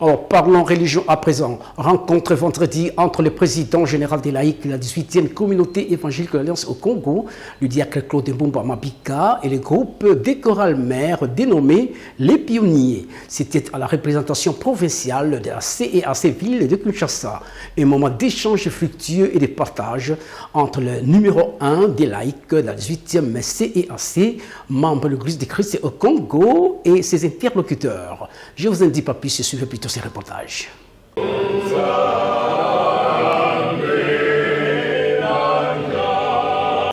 Alors, parlons religion à présent. Rencontre vendredi entre le président général des laïcs de la 18e communauté évangélique de l'Alliance au Congo, le diacre Claude Mbumba Mabika, et le groupe des chorales mères dénommé Les Pionniers. C'était à la représentation provinciale de la CEAC ville de Kinshasa. Un moment d'échange fructueux et de partage entre le numéro 1 des laïcs de la 18e CEAC, membre de l'Église de Christ au Congo, et ses interlocuteurs. Je vous en dis pas plus, suivez plutôt ces reportages.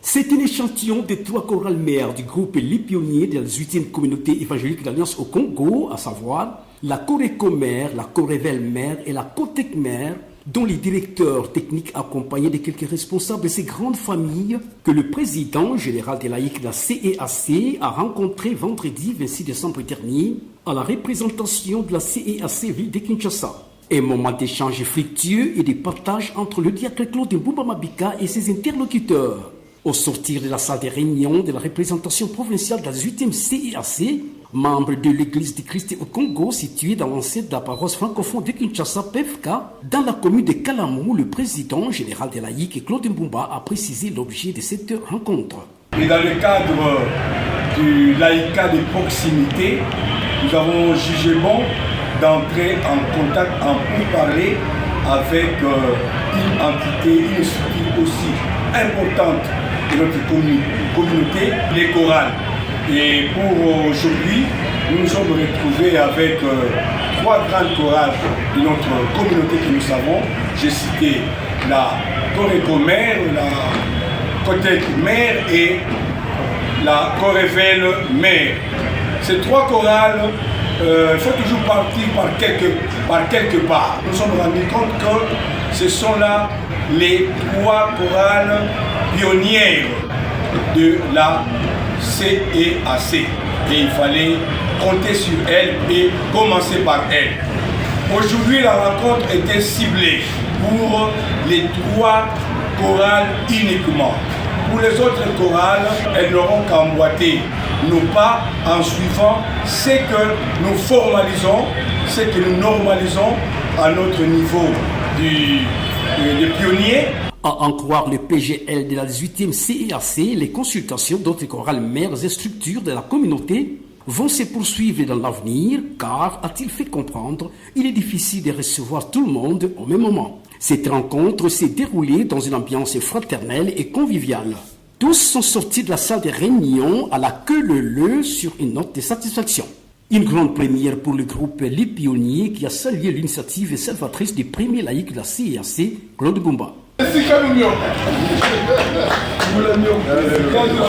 C'est un échantillon des 3 chorales mères du groupe Les Pionniers de la 18e communauté évangélique de l'Alliance au Congo, à savoir la Coreco mère, la Corevel mère et la Cotec mère, dont les directeurs techniques accompagnés de quelques responsables de ces grandes familles que le président général des laïcs de la CEAC a rencontré vendredi 26 décembre dernier à la représentation de la CEAC ville de Kinshasa. Un moment d'échange fructueux et de partage entre le diacre Claude Mbumba Mabika et ses interlocuteurs. Au sortir de la salle de réunion de la représentation provinciale de la 18e CEAC, membre de l'Église du Christ au Congo, située dans l'enceinte de la paroisse francophone de Kinshasa, PFK, dans la commune de Kalamou, le président général des laïcs, Claude Mbumba, a précisé l'objet de cette rencontre. Et dans le cadre du laïcat de proximité, nous avons jugé bon d'entrer en contact, en pourparler avec une entité, une structure aussi importante de notre communauté, les chorales. Et pour aujourd'hui, nous nous sommes retrouvés avec 3 grandes chorales de notre communauté que nous savons. J'ai cité la Coreco mère, la Cotec mère et la Corevel mère. Ces 3 chorales, il faut toujours partir par quelque part. Nous nous sommes rendus compte que ce sont là les 3 chorales pionnières de la CEAC. Et il fallait compter sur elles et commencer par elles. Aujourd'hui, la rencontre était ciblée pour les 3 chorales uniquement. Pour les autres chorales, elles n'auront qu'à emboîter nos pas en suivant ce que nous formalisons, ce que nous normalisons à notre niveau des pionniers. À en croire le PGL de la 18e CEAC, les consultations d'autres chorales mères et structures de la communauté vont se poursuivre dans l'avenir, car, a-t-il fait comprendre, il est difficile de recevoir tout le monde au même moment. Cette rencontre s'est déroulée dans une ambiance fraternelle et conviviale. Tous sont sortis de la salle de réunion à la queue leu sur une note de satisfaction. Une grande première pour le groupe Les Pionniers qui a salué l'initiative salvatrice du premier laïc de la CEAC, Claude Mbumba.